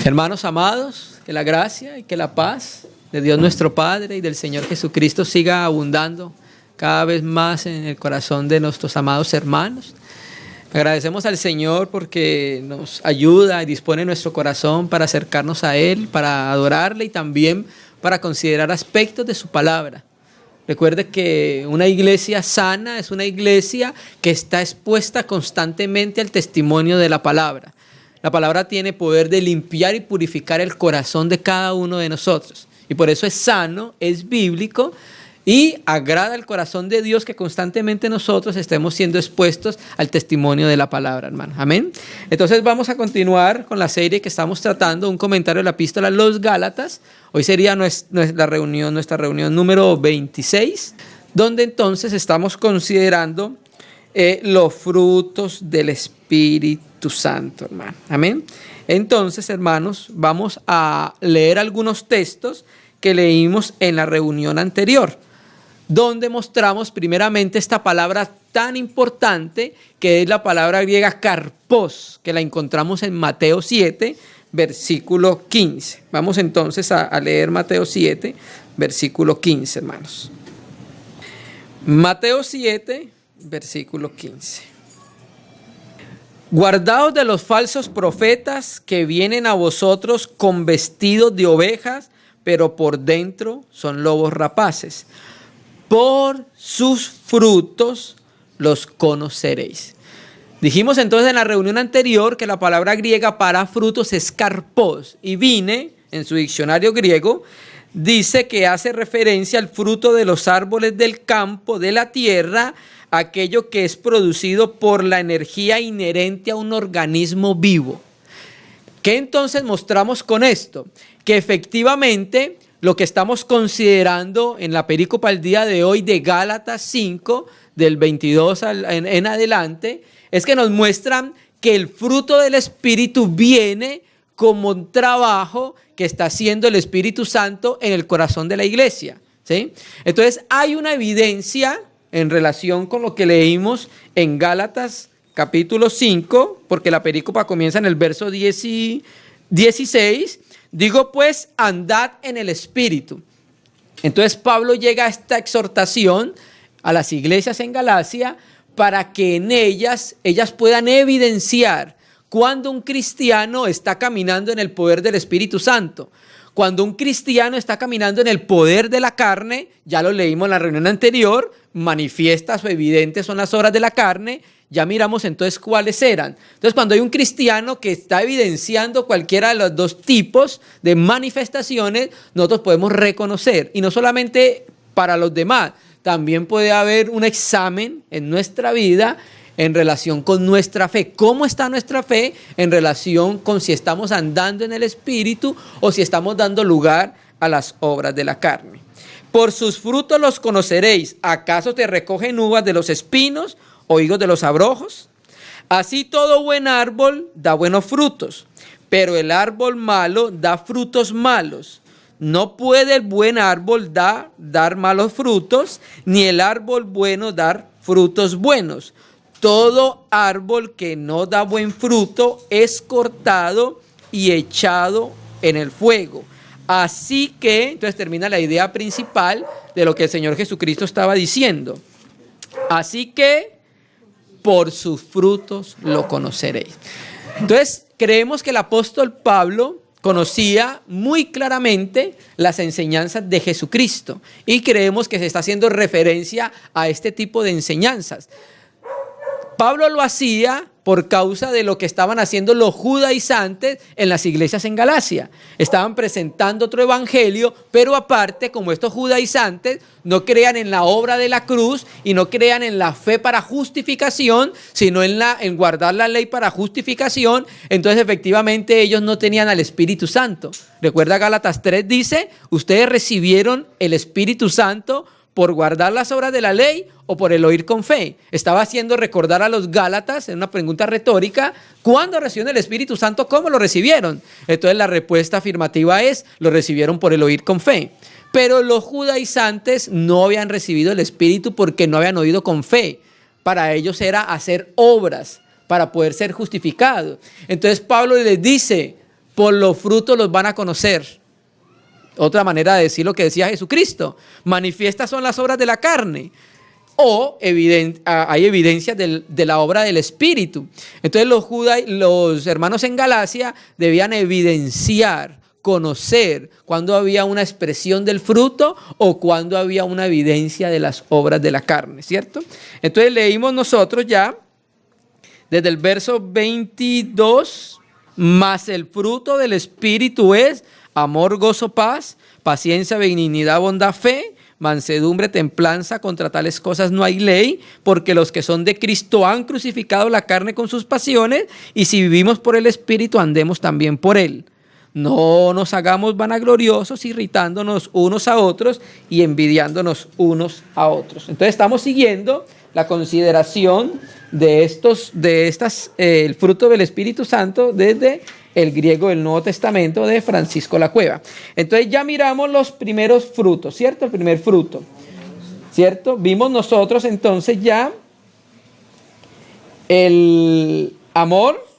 Hermanos amados, que la gracia y que la paz de Dios nuestro Padre y del Señor Jesucristo siga abundando cada vez más en el corazón de nuestros amados hermanos. Agradecemos al Señor porque nos ayuda y dispone nuestro corazón para acercarnos a Él, para adorarle y también para considerar aspectos de su palabra. Recuerde que una iglesia sana es una iglesia que está expuesta constantemente al testimonio de la palabra. La palabra tiene poder de limpiar y purificar el corazón de cada uno de nosotros. Y por eso es sano, es bíblico y agrada al corazón de Dios que constantemente nosotros estemos siendo expuestos al testimonio de la palabra, hermano. Amén. Entonces vamos a continuar con la serie que estamos tratando, un comentario de la epístola a los Gálatas. Hoy sería nuestra reunión número 26, donde entonces estamos considerando los frutos del Espíritu Santo, hermano. Amén. Entonces, hermanos, vamos a leer algunos textos que leímos en la reunión anterior, donde mostramos primeramente esta palabra tan importante que es la palabra griega karpos, que la encontramos en Mateo 7, versículo 15. Vamos entonces a leer Mateo 7, versículo 15, hermanos. Mateo 7, versículo 15. Guardaos de los falsos profetas que vienen a vosotros con vestidos de ovejas, pero por dentro son lobos rapaces. Por sus frutos los conoceréis. Dijimos entonces en la reunión anterior que la palabra griega para frutos es karpos, y Vine, en su diccionario griego, dice que hace referencia al fruto de los árboles del campo, de la tierra, aquello que es producido por la energía inherente a un organismo vivo. ¿Qué entonces mostramos con esto? Que efectivamente lo que estamos considerando en la perícopa el día de hoy de Gálatas 5, del 22 en adelante, es que nos muestran que el fruto del Espíritu viene como un trabajo que está haciendo el Espíritu Santo en el corazón de la iglesia, ¿sí? Entonces hay una evidencia en relación con lo que leímos en Gálatas capítulo 5, porque la perícopa comienza en el verso 16, digo pues, andad en el Espíritu. Entonces Pablo llega a esta exhortación a las iglesias en Galacia para que en ellas puedan evidenciar cuando un cristiano está caminando en el poder del Espíritu Santo. Cuando un cristiano está caminando en el poder de la carne, ya lo leímos en la reunión anterior, manifiestas o evidentes son las obras de la carne, ya miramos entonces cuáles eran. Entonces cuando hay un cristiano que está evidenciando cualquiera de los dos tipos de manifestaciones, nosotros podemos reconocer, y no solamente para los demás, también puede haber un examen en nuestra vida en relación con nuestra fe. ¿Cómo está nuestra fe en relación con si estamos andando en el Espíritu o si estamos dando lugar a las obras de la carne? Por sus frutos los conoceréis. ¿Acaso te recogen uvas de los espinos o higos de los abrojos? Así todo buen árbol da buenos frutos, pero el árbol malo da frutos malos. No puede el buen árbol dar malos frutos, ni el árbol bueno dar frutos buenos. Todo árbol que no da buen fruto es cortado y echado en el fuego. Así que, entonces termina la idea principal de lo que el Señor Jesucristo estaba diciendo. Así que, por sus frutos lo conoceréis. Entonces, creemos que el apóstol Pablo conocía muy claramente las enseñanzas de Jesucristo y creemos que se está haciendo referencia a este tipo de enseñanzas. Pablo lo hacía por causa de lo que estaban haciendo los judaizantes en las iglesias en Galacia. Estaban presentando otro evangelio, pero aparte, como estos judaizantes no crean en la obra de la cruz y no crean en la fe para justificación, sino en guardar la ley para justificación, entonces efectivamente ellos no tenían al Espíritu Santo. Recuerda Gálatas 3 dice, ustedes recibieron el Espíritu Santo por guardar las obras de la ley o por el oír con fe. Estaba haciendo recordar a los Gálatas, en una pregunta retórica, ¿cuándo recibieron el Espíritu Santo? ¿Cómo lo recibieron? Entonces la respuesta afirmativa es, lo recibieron por el oír con fe. Pero los judaizantes no habían recibido el Espíritu porque no habían oído con fe. Para ellos era hacer obras para poder ser justificados. Entonces Pablo les dice, Por los frutos los van a conocer. Otra manera de decir lo que decía Jesucristo. Manifiestas son las obras de la carne. O hay evidencia de la obra del Espíritu. Entonces los hermanos en Galacia debían evidenciar, conocer cuando había una expresión del fruto o cuando había una evidencia de las obras de la carne, ¿cierto? Entonces leímos nosotros ya desde el verso 22, mas el fruto del Espíritu es amor, gozo, paz, paciencia, benignidad, bondad, fe, mansedumbre, templanza. Contra tales cosas no hay ley, porque los que son de Cristo han crucificado la carne con sus pasiones, y si vivimos por el Espíritu, andemos también por él. No nos hagamos vanagloriosos, irritándonos unos a otros y envidiándonos unos a otros. Entonces estamos siguiendo la consideración de el fruto del Espíritu Santo desde el griego del Nuevo Testamento de Francisco La Cueva. Entonces ya miramos los primeros frutos, ¿cierto? El primer fruto, ¿cierto? Vimos nosotros entonces ya el amor,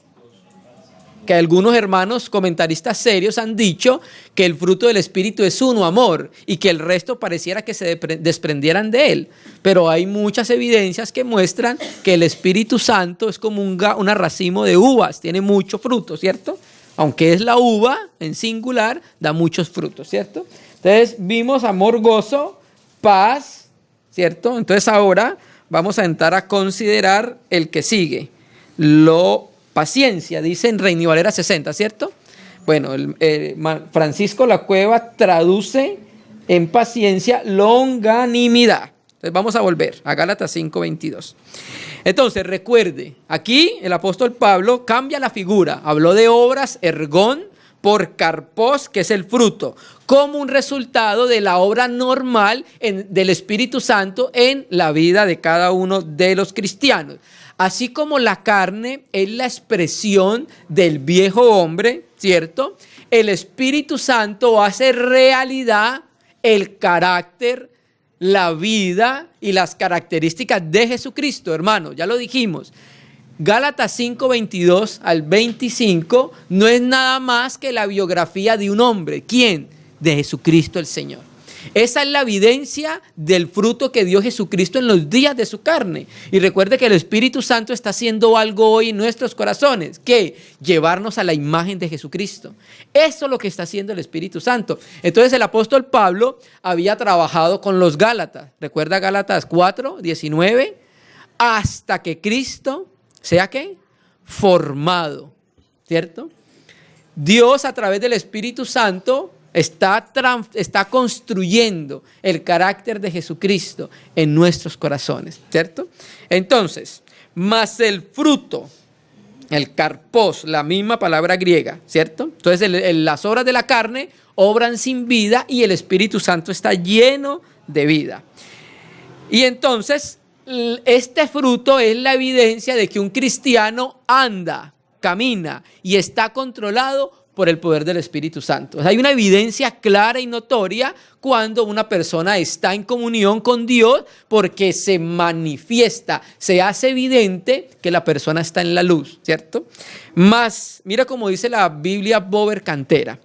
que algunos hermanos comentaristas serios han dicho que el fruto del Espíritu es uno, amor, y que el resto pareciera que se desprendieran de él. Pero hay muchas evidencias que muestran que el Espíritu Santo es como un racimo de uvas, tiene mucho fruto, ¿cierto? Aunque es la uva en singular, da muchos frutos, ¿cierto? Entonces vimos amor, gozo, paz, ¿cierto? Entonces ahora vamos a entrar a considerar el que sigue, paciencia, dice en Reina y Valera 60, ¿cierto? Bueno, Francisco La Cueva traduce en paciencia longanimidad. Entonces vamos a volver a Gálatas 5:22. Entonces recuerde, aquí el apóstol Pablo cambia la figura. Habló de obras, ergón, por carpos, que es el fruto, como un resultado de la obra normal del Espíritu Santo en la vida de cada uno de los cristianos. Así como la carne es la expresión del viejo hombre, ¿cierto? El Espíritu Santo hace realidad el carácter, la vida y las características de Jesucristo, hermano. Ya lo dijimos. Gálatas 5:22 al 25 no es nada más que la biografía de un hombre. ¿Quién? De Jesucristo el Señor. Esa es la evidencia del fruto que dio Jesucristo en los días de su carne. Y recuerde que el Espíritu Santo está haciendo algo hoy en nuestros corazones. ¿Qué? Llevarnos a la imagen de Jesucristo. Eso es lo que está haciendo el Espíritu Santo. Entonces el apóstol Pablo había trabajado con los Gálatas. ¿Recuerda Gálatas 4:19? Hasta que Cristo sea ¿qué? Formado. ¿Cierto? Dios a través del Espíritu Santo está construyendo el carácter de Jesucristo en nuestros corazones, ¿cierto? Entonces, más el fruto, el karpos, la misma palabra griega, ¿cierto? Entonces, las obras de la carne obran sin vida y el Espíritu Santo está lleno de vida. Y entonces, este fruto es la evidencia de que un cristiano anda, camina y está controlado por el poder del Espíritu Santo. O sea, hay una evidencia clara y notoria cuando una persona está en comunión con Dios, porque se manifiesta, se hace evidente que la persona está en la luz, ¿cierto? Más, mira cómo dice la Biblia Bover Cantera,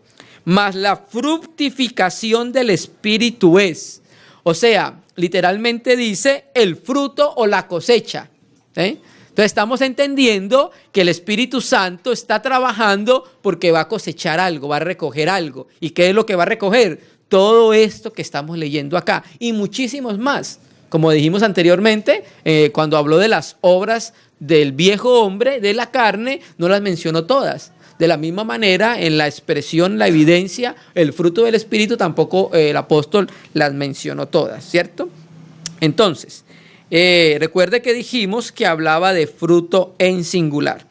más la fructificación del Espíritu es, o sea, literalmente dice el fruto o la cosecha, ¿eh? Entonces estamos entendiendo que el Espíritu Santo está trabajando porque va a cosechar algo, va a recoger algo. ¿Y qué es lo que va a recoger? Todo esto que estamos leyendo acá y muchísimos más. Como dijimos anteriormente, cuando habló de las obras del viejo hombre, de la carne, no las mencionó todas. De la misma manera, en la expresión, la evidencia, el fruto del Espíritu, tampoco el apóstol las mencionó todas, ¿cierto? Entonces, recuerde que dijimos que hablaba de fruto en singular.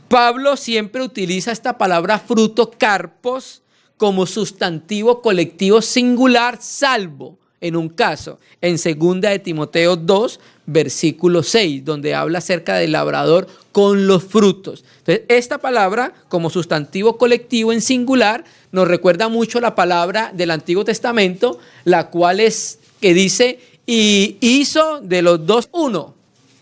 Pablo siempre utiliza esta palabra fruto, karpos, como sustantivo colectivo singular, salvo en un caso, en 2 de Timoteo 2, versículo 6, donde habla acerca del labrador con los frutos. Entonces, esta palabra como sustantivo colectivo en singular nos recuerda mucho la palabra del Antiguo Testamento, la cual es que dice: y hizo de los dos uno.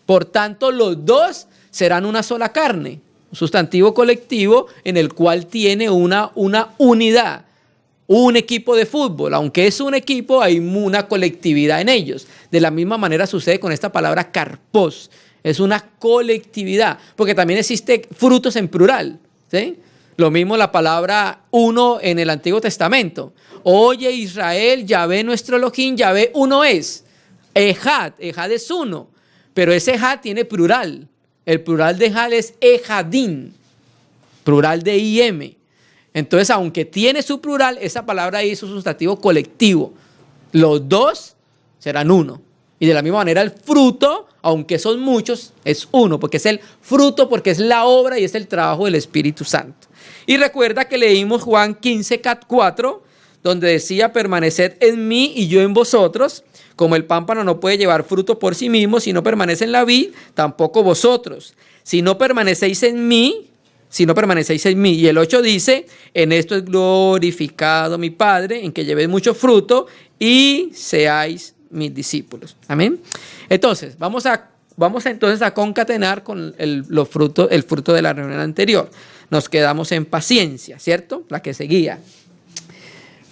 Por tanto, los dos serán una sola carne. un sustantivo colectivo en el cual tiene una unidad. Un equipo de fútbol, aunque es un equipo, hay una colectividad en ellos. De la misma manera sucede con esta palabra karpos. Es una colectividad, porque también existe frutos en plural, ¿sí? Lo mismo la palabra uno en el Antiguo Testamento. Oye Israel, Yahvé nuestro Elohim, Yahvé uno es. Ejad es uno, pero ese ejad tiene plural. El plural de ejad es ejadín, plural de im. Entonces, aunque tiene su plural, esa palabra ahí es un sustantivo colectivo. Los dos serán uno. Y de la misma manera el fruto, aunque son muchos, es uno, porque es el fruto, porque es la obra y es el trabajo del Espíritu Santo. Y recuerda que leímos Juan 15:4, donde decía: permaneced en mí y yo en vosotros. Como el pámpano no puede llevar fruto por sí mismo si no permanece en la vid, tampoco vosotros. Si no permanecéis en mí, y el 8 dice: en esto es glorificado mi Padre, en que llevéis mucho fruto y seáis mis discípulos. Amén. Entonces, vamos entonces a concatenar con el fruto de la reunión anterior. Nos quedamos en paciencia, ¿cierto? La que seguía.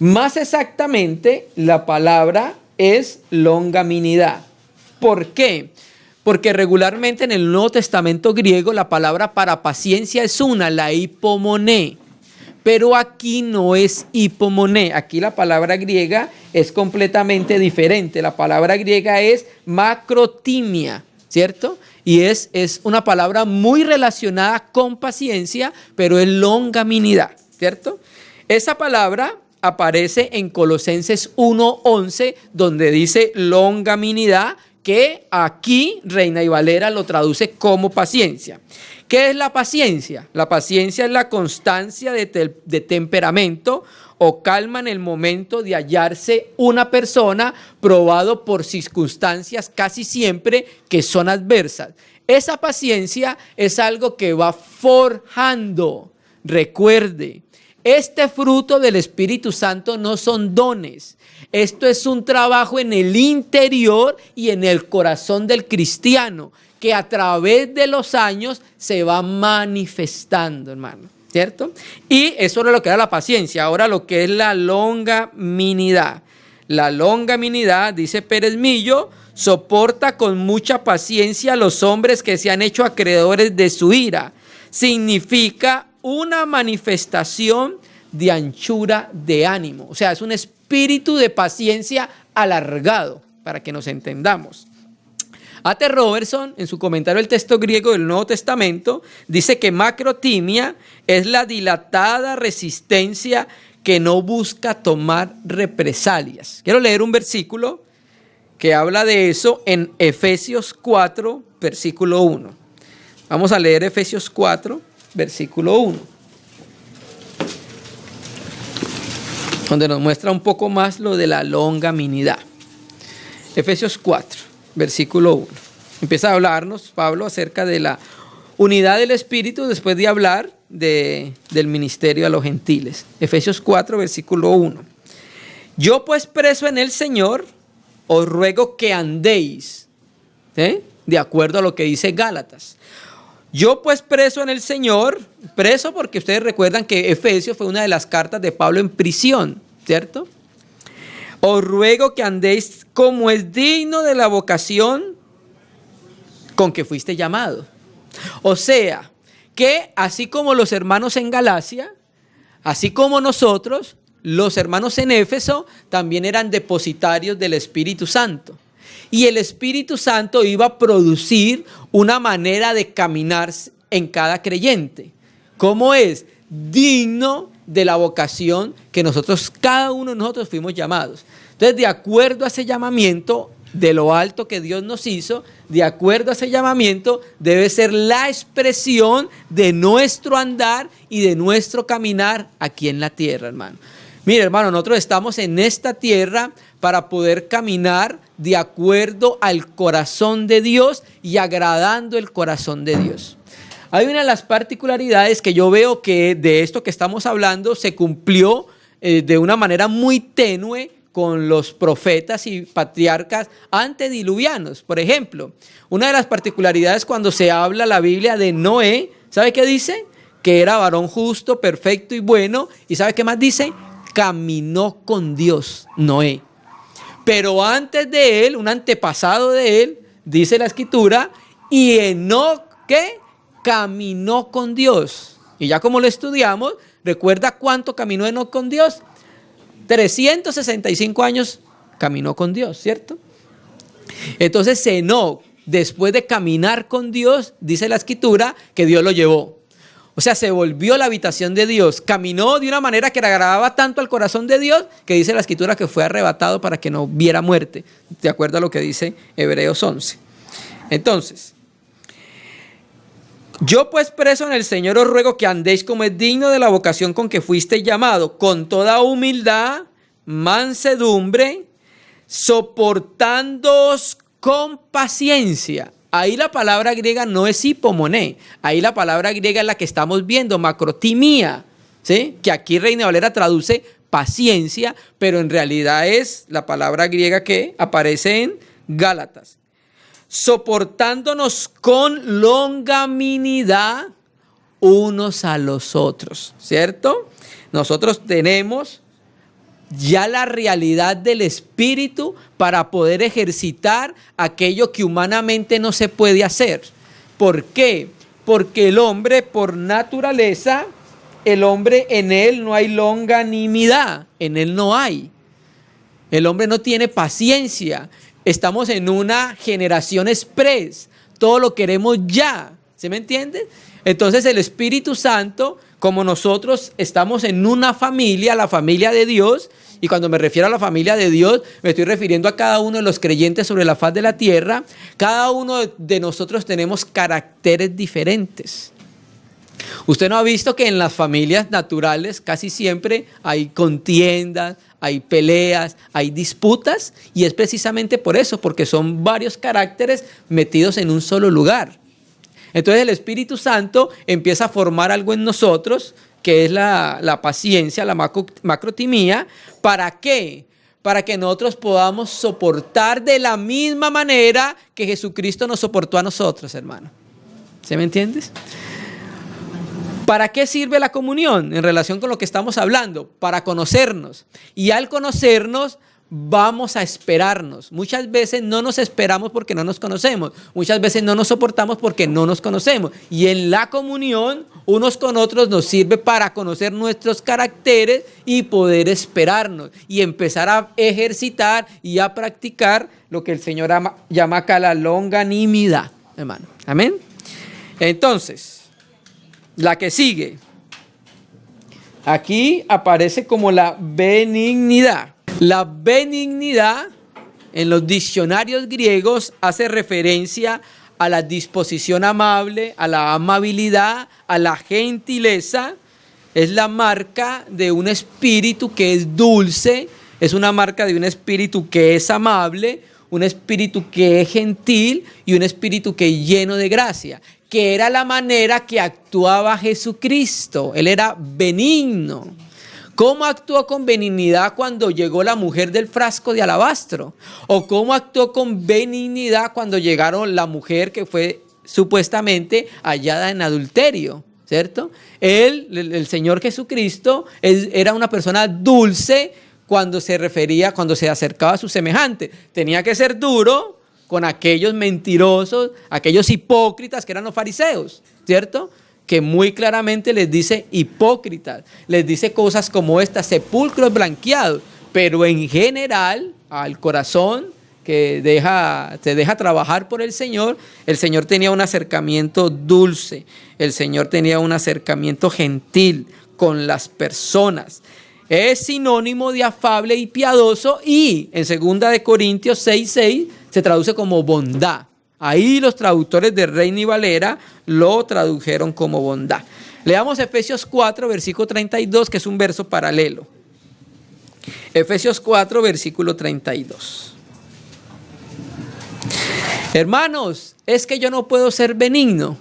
Más exactamente, la palabra es longanimidad. ¿Por qué? Porque regularmente en el Nuevo Testamento griego la palabra para paciencia es una, la hipomoné. Pero aquí no es hipomoné. Aquí la palabra griega es completamente diferente. La palabra griega es macrotimia, ¿cierto? Y es una palabra muy relacionada con paciencia, pero es longanimidad, ¿cierto? Esa palabra aparece en Colosenses 1:11, donde dice longanimidad, que aquí Reina y Valera lo traduce como paciencia. ¿Qué es la paciencia? La paciencia es la constancia de temperamento o calma en el momento de hallarse una persona probado por circunstancias casi siempre que son adversas. Esa paciencia es algo que va forjando. Recuerde, este fruto del Espíritu Santo no son dones. Esto es un trabajo en el interior y en el corazón del cristiano, que a través de los años se va manifestando, hermano, ¿cierto? Y eso era lo que era la paciencia. Ahora lo que es la longanimidad. La longanimidad, dice Pérez Millo, soporta con mucha paciencia a los hombres que se han hecho acreedores de su ira. Significa una manifestación de anchura de ánimo. O sea, es un espíritu de paciencia alargado, para que nos entendamos. A.T. Robertson, en su comentario del texto griego del Nuevo Testamento, dice que macrotimia es la dilatada resistencia que no busca tomar represalias. Quiero leer un versículo que habla de eso en Efesios 4, versículo 1. Vamos a leer Efesios 4, versículo 1. Donde nos muestra un poco más lo de la longanimidad. Efesios 4, versículo 1. Empieza a hablarnos Pablo acerca de la unidad del Espíritu después de hablar del ministerio a los gentiles. Efesios 4, versículo 1. Yo pues preso en el Señor, os ruego que andéis, de acuerdo a lo que dice Gálatas. Yo pues preso en el Señor, preso porque ustedes recuerdan que Efesios fue una de las cartas de Pablo en prisión, ¿cierto? Os ruego que andéis como es digno de la vocación con que fuiste llamado. O sea, que así como los hermanos en Galacia, así como nosotros, los hermanos en Éfeso también eran depositarios del Espíritu Santo. Y el Espíritu Santo iba a producir una manera de caminar en cada creyente. ¿Cómo es? Digno de la vocación que cada uno de nosotros fuimos llamados. Entonces, de acuerdo a ese llamamiento, de lo alto que Dios nos hizo, de acuerdo a ese llamamiento, debe ser la expresión de nuestro andar y de nuestro caminar aquí en la tierra, hermano. Mire, hermano, nosotros estamos en esta tierra para poder caminar de acuerdo al corazón de Dios y agradando el corazón de Dios. Hay una de las particularidades que yo veo que de esto que estamos hablando se cumplió de una manera muy tenue con los profetas y patriarcas antediluvianos. Por ejemplo, una de las particularidades cuando se habla la Biblia de Noé, ¿Sabe qué dice? Que era varón justo, perfecto y bueno. ¿Y sabe qué más dice? Caminó con Dios, Noé. Pero antes de él, un antepasado de él, dice la escritura, y Enoc, ¿qué? Caminó con Dios. Y ya como lo estudiamos, ¿recuerda cuánto caminó Enoc con Dios? 365 años caminó con Dios, ¿cierto? Entonces Enoc, después de caminar con Dios, dice la escritura, que Dios lo llevó. O sea, se volvió la habitación de Dios. Caminó de una manera que le agradaba tanto al corazón de Dios, que dice la escritura que fue arrebatado para que no viera muerte, de acuerdo a lo que dice Hebreos 11. Entonces, yo pues preso en el Señor os ruego que andéis como es digno de la vocación con que fuiste llamado, con toda humildad, mansedumbre, soportándoos con paciencia. Ahí la palabra griega no es hipomoné, ahí la palabra griega es la que estamos viendo, macrotimía, ¿sí? Que aquí Reina Valera traduce paciencia, pero en realidad es la palabra griega que aparece en Gálatas. Soportándonos con longanimidad unos a los otros, ¿cierto? Nosotros tenemos ya la realidad del Espíritu para poder ejercitar aquello que humanamente no se puede hacer. ¿Por qué? Porque el hombre, por naturaleza, el hombre, en él no hay longanimidad, en él no hay. El hombre no tiene paciencia. Estamos en una generación express, todo lo queremos ya, ¿sí me entiende? Entonces el Espíritu Santo, como nosotros estamos en una familia, la familia de Dios, y cuando me refiero a la familia de Dios, me estoy refiriendo a cada uno de los creyentes sobre la faz de la tierra. Cada uno de nosotros tenemos caracteres diferentes. Usted no ha visto que en las familias naturales casi siempre hay contiendas, hay peleas, hay disputas, y es precisamente por eso, porque son varios caracteres metidos en un solo lugar. Entonces el Espíritu Santo empieza a formar algo en nosotros, que es la paciencia, la macrotimía. ¿Para qué? Para que nosotros podamos soportar de la misma manera que Jesucristo nos soportó a nosotros, hermano. ¿Sí me entiendes? ¿Para qué sirve la comunión en relación con lo que estamos hablando? Para conocernos. Y al conocernos, vamos a esperarnos. Muchas veces no nos esperamos porque no nos conocemos. Muchas veces no nos soportamos porque no nos conocemos. Y en la comunión, unos con otros, nos sirve para conocer nuestros caracteres y poder esperarnos. Y empezar a ejercitar y a practicar lo que el Señor llama acá la longanimidad, hermano. Amén. Entonces, la que sigue. Aquí aparece como la benignidad. La benignidad en los diccionarios griegos hace referencia a la disposición amable, a la amabilidad, a la gentileza. Es la marca de un espíritu que es dulce, es una marca de un espíritu que es amable, un espíritu que es gentil y un espíritu que es lleno de gracia, que era la manera que actuaba Jesucristo. Él era benigno. ¿Cómo actuó con benignidad cuando llegó la mujer del frasco de alabastro? ¿O cómo actuó con benignidad cuando llegaron la mujer que fue supuestamente hallada en adulterio? ¿Cierto? Él, el Señor Jesucristo, era una persona dulce cuando se acercaba a su semejante. Tenía que ser duro con aquellos mentirosos, aquellos hipócritas que eran los fariseos, ¿cierto? Que muy claramente les dice hipócritas, les dice cosas como estas, sepulcros blanqueados, pero en general al corazón que se deja trabajar por el Señor tenía un acercamiento dulce, el Señor tenía un acercamiento gentil con las personas. Es sinónimo de afable y piadoso, y en 2 Corintios 6:6 se traduce como bondad. Ahí los traductores de Reina Valera lo tradujeron como bondad. Leamos Efesios 4, versículo 32, que es un verso paralelo. Efesios 4, versículo 32. Hermanos, es que yo no puedo ser benigno.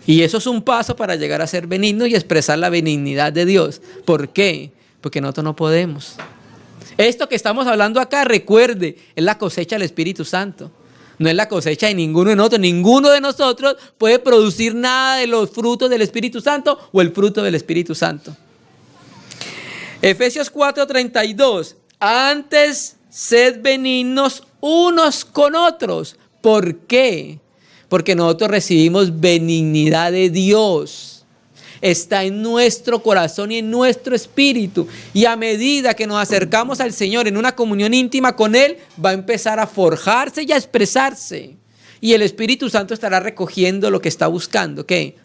Y eso es un paso para llegar a ser benigno y expresar la benignidad de Dios. ¿Por qué? Porque nosotros no podemos. Esto que estamos hablando acá, recuerde, es la cosecha del Espíritu Santo. No es la cosecha de ninguno de nosotros. Ninguno de nosotros puede producir nada de los frutos del Espíritu Santo o el fruto del Espíritu Santo. Efesios 4:32. Antes sed benignos unos con otros. ¿Por qué? Porque nosotros recibimos benignidad de Dios. Está en nuestro corazón y en nuestro espíritu. Y a medida que nos acercamos al Señor en una comunión íntima con Él, va a empezar a forjarse y a expresarse. Y el Espíritu Santo estará recogiendo lo que está buscando. ¿Qué?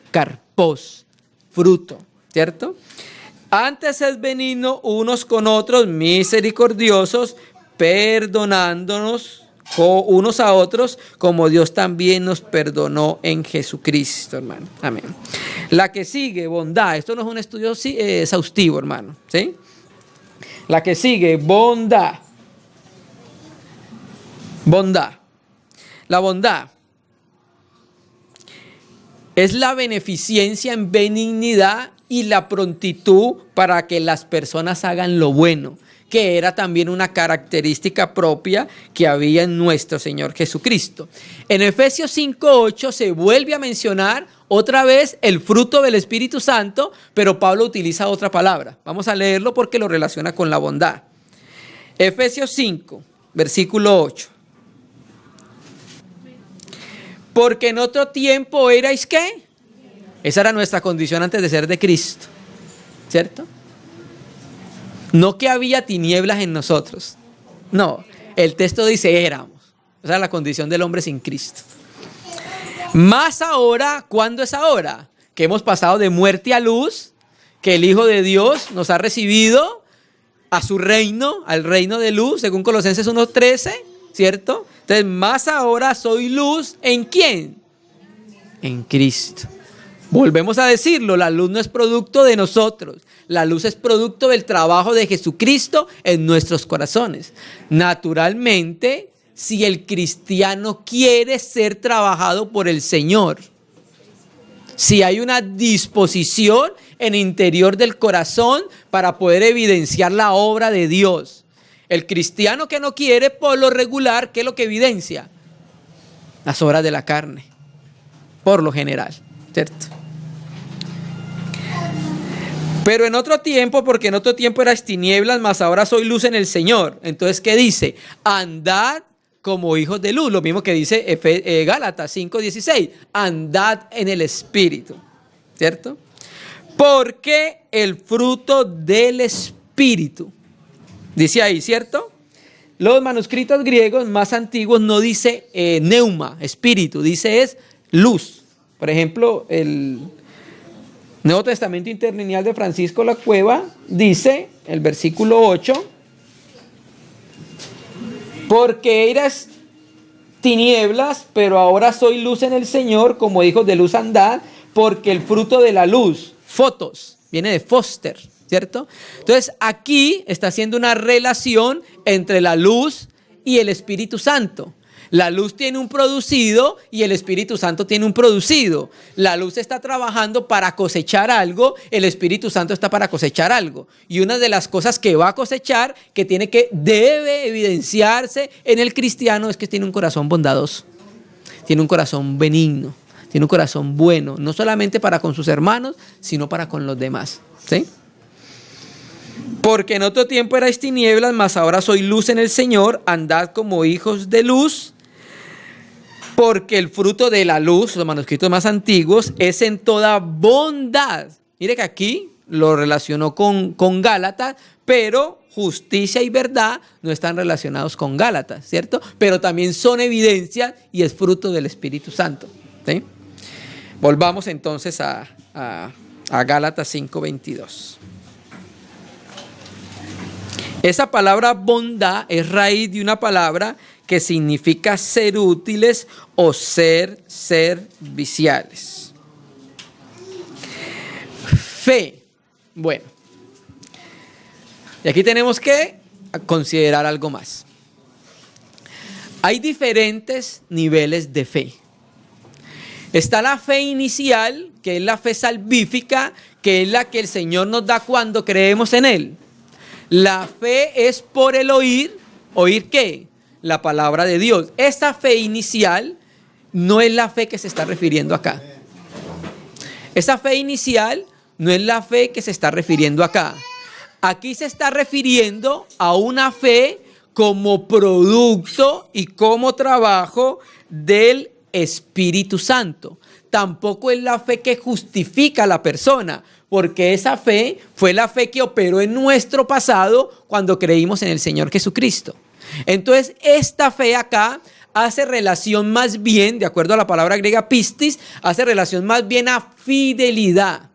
Carpos, fruto, ¿cierto? Antes es benigno unos con otros, misericordiosos, perdonándonos unos a otros, como Dios también nos perdonó en Jesucristo, hermano. Amén. La que sigue, bondad. Esto no es un estudio exhaustivo, hermano, ¿sí? La que sigue, bondad. Bondad. La bondad es la beneficencia en benignidad y la prontitud para que las personas hagan lo bueno, que era también una característica propia que había en nuestro Señor Jesucristo. En Efesios 5:8 se vuelve a mencionar otra vez el fruto del Espíritu Santo, pero Pablo utiliza otra palabra. Vamos a leerlo porque lo relaciona con la bondad. Efesios 5, versículo 8. Porque en otro tiempo erais, ¿qué? Esa era nuestra condición antes de ser de Cristo, ¿cierto? No que había tinieblas en nosotros. No, el texto dice éramos. Esa es la condición del hombre sin Cristo. Más ahora, ¿cuándo es ahora? Que hemos pasado de muerte a luz, que el Hijo de Dios nos ha recibido a su reino, al reino de luz, según Colosenses 1:13, ¿cierto? Entonces, más ahora soy luz, ¿en quién? En Cristo. Volvemos a decirlo, la luz no es producto de nosotros, la luz es producto del trabajo de Jesucristo en nuestros corazones. Naturalmente, si el cristiano quiere ser trabajado por el Señor, si hay una disposición en el interior del corazón para poder evidenciar la obra de Dios. El cristiano que no quiere, por lo regular, ¿qué es lo que evidencia? Las obras de la carne, por lo general, ¿cierto? Pero en otro tiempo, porque en otro tiempo eras tinieblas, mas ahora soy luz en el Señor. Entonces, ¿qué dice? Andad como hijos de luz. Lo mismo que dice Gálatas 5:16. Andad en el Espíritu, ¿cierto? Porque el fruto del Espíritu, dice ahí, ¿cierto? Los manuscritos griegos más antiguos no dice neuma, espíritu, dice es luz. Por ejemplo, el Nuevo Testamento Interlineal de Francisco La Cueva dice, el versículo 8, porque eras tinieblas, pero ahora soy luz en el Señor, como hijos de luz andad, porque el fruto de la luz, fotos, viene de Foster, ¿cierto? Entonces aquí está haciendo una relación entre la luz y el Espíritu Santo. La luz tiene un producido y el Espíritu Santo tiene un producido. La luz está trabajando para cosechar algo, el Espíritu Santo está para cosechar algo. Y una de las cosas que va a cosechar, que debe evidenciarse en el cristiano, es que tiene un corazón bondadoso, tiene un corazón benigno, tiene un corazón bueno, no solamente para con sus hermanos, sino para con los demás, ¿sí? Porque en otro tiempo erais tinieblas, mas ahora soy luz en el Señor, andad como hijos de luz. Porque el fruto de la luz, los manuscritos más antiguos, es en toda bondad. Mire que aquí lo relacionó con Gálatas, pero justicia y verdad no están relacionados con Gálatas, ¿cierto? Pero también son evidencias y es fruto del Espíritu Santo, ¿sí? Volvamos entonces a Gálatas 5:22. Esa palabra bondad es raíz de una palabra que significa ser útiles o ser serviciales. Fe. Bueno, y aquí tenemos que considerar algo más. Hay diferentes niveles de fe. Está la fe inicial, que es la fe salvífica, que es la que el Señor nos da cuando creemos en Él. La fe es por el oír. ¿Oír qué? la palabra de Dios. Esta fe inicial no es la fe que se está refiriendo acá. Esa fe inicial no es la fe que se está refiriendo acá. Aquí se está refiriendo a una fe como producto y como trabajo del Espíritu Santo. Tampoco es la fe que justifica a la persona, porque esa fe fue la fe que operó en nuestro pasado cuando creímos en el Señor Jesucristo. Entonces, esta fe acá hace relación más bien, de acuerdo a la palabra griega pistis, hace relación más bien a fidelidad.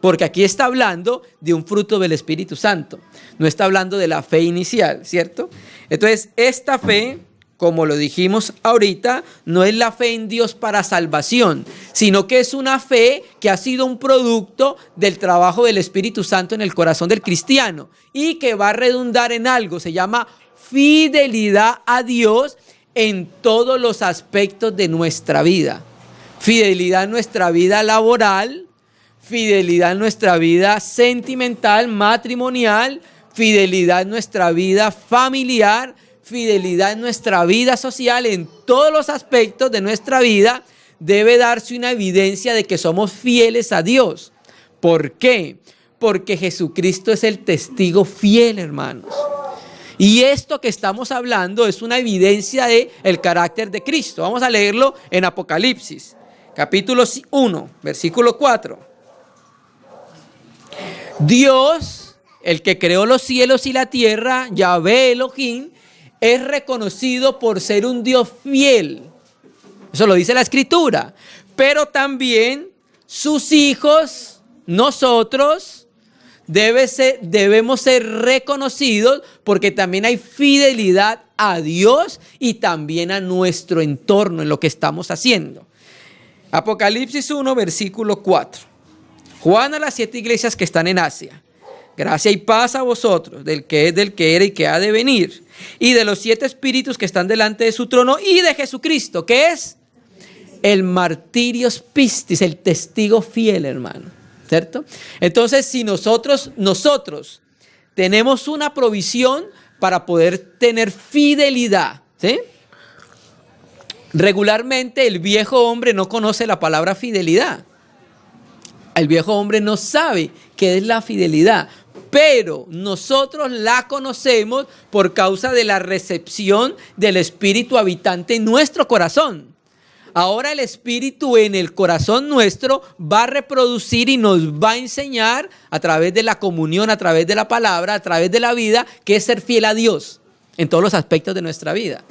Porque aquí está hablando de un fruto del Espíritu Santo. No está hablando de la fe inicial, ¿cierto? Entonces, esta fe, como lo dijimos ahorita, no es la fe en Dios para salvación, sino que es una fe que ha sido un producto del trabajo del Espíritu Santo en el corazón del cristiano y que va a redundar en algo, se llama fidelidad a Dios en todos los aspectos de nuestra vida. Fidelidad en nuestra vida laboral, fidelidad en nuestra vida sentimental, matrimonial, fidelidad en nuestra vida familiar, fidelidad en nuestra vida social, en todos los aspectos de nuestra vida debe darse una evidencia de que somos fieles a Dios. ¿Por qué? Porque Jesucristo es el testigo fiel, hermanos. Y esto que estamos hablando es una evidencia del carácter de Cristo. Vamos a leerlo en Apocalipsis, capítulo 1, versículo 4. Dios, el que creó los cielos y la tierra, Yahvé Elohim, es reconocido por ser un Dios fiel. Eso lo dice la Escritura. Pero también sus hijos, nosotros, debemos ser reconocidos porque también hay fidelidad a Dios y también a nuestro entorno en lo que estamos haciendo. Apocalipsis 1, versículo 4. Juan a las 7 iglesias que están en Asia. Gracia y paz a vosotros, del que es, del que era y que ha de venir, y de los 7 espíritus que están delante de su trono, y de Jesucristo, que es el martirios pistis, el testigo fiel, hermano, ¿cierto? Entonces, si nosotros tenemos una provisión para poder tener fidelidad, ¿sí? Regularmente el viejo hombre no conoce la palabra fidelidad. El viejo hombre no sabe qué es la fidelidad, pero nosotros la conocemos por causa de la recepción del Espíritu habitante en nuestro corazón. Ahora el Espíritu en el corazón nuestro va a reproducir y nos va a enseñar a través de la comunión, a través de la palabra, a través de la vida, qué es ser fiel a Dios en todos los aspectos de nuestra vida.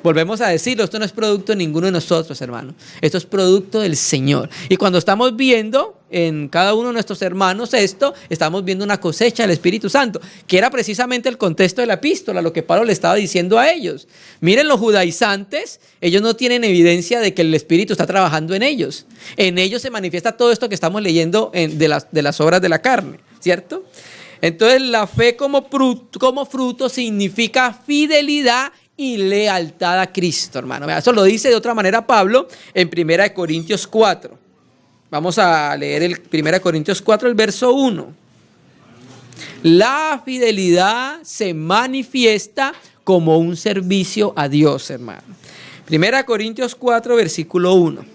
Volvemos a decirlo, esto no es producto de ninguno de nosotros, hermano. Esto es producto del Señor. Y cuando estamos viendo en cada uno de nuestros hermanos esto, estamos viendo una cosecha del Espíritu Santo, que era precisamente el contexto de la epístola, lo que Pablo le estaba diciendo a ellos. Miren, los judaizantes, ellos no tienen evidencia de que el Espíritu está trabajando en ellos. En ellos se manifiesta todo esto que estamos leyendo de las obras de la carne, ¿cierto? Entonces, la fe como fruto significa fidelidad y lealtad a Cristo, hermano. Eso lo dice de otra manera Pablo en 1 Corintios 4. Vamos a leer el 1 Corintios 4, el verso 1. La fidelidad se manifiesta como un servicio a Dios, hermano. 1 Corintios 4, versículo 1.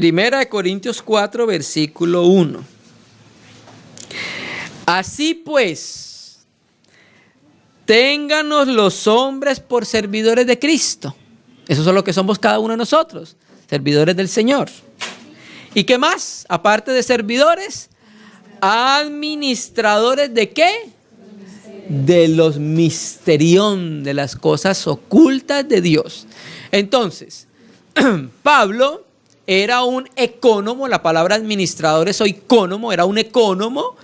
1 Corintios 4, versículo 1. Así pues, ténganos los hombres por servidores de Cristo. Eso es lo que somos cada uno de nosotros, servidores del Señor. ¿Y qué más? Aparte de servidores, administradores ¿de qué? De los misterión, de las cosas ocultas de Dios. Entonces, Pablo era un ecónomo, la palabra administrador es ecónomo, era un ecónomo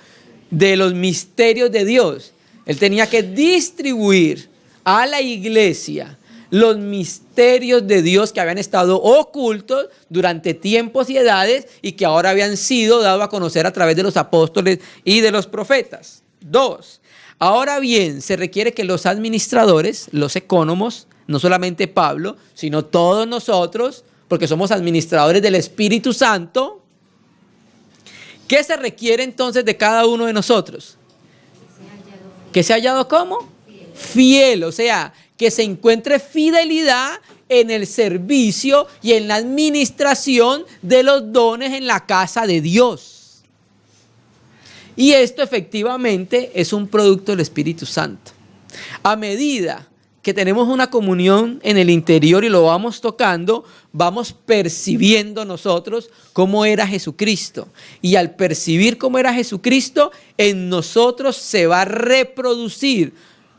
de los misterios de Dios. Él tenía que distribuir a la iglesia los misterios de Dios que habían estado ocultos durante tiempos y edades y que ahora habían sido dados a conocer a través de los apóstoles y de los profetas. 2. Ahora bien, se requiere que los administradores, los ecónomos, no solamente Pablo, sino todos nosotros, porque somos administradores del Espíritu Santo, ¿qué se requiere entonces de cada uno de nosotros? Que se ha hallado ¿cómo? Fiel, o sea, que se encuentre fidelidad en el servicio y en la administración de los dones en la casa de Dios. Y esto efectivamente es un producto del Espíritu Santo. A medida que tenemos una comunión en el interior y lo vamos tocando, vamos percibiendo nosotros cómo era Jesucristo. Y al percibir cómo era Jesucristo, en nosotros se va a reproducir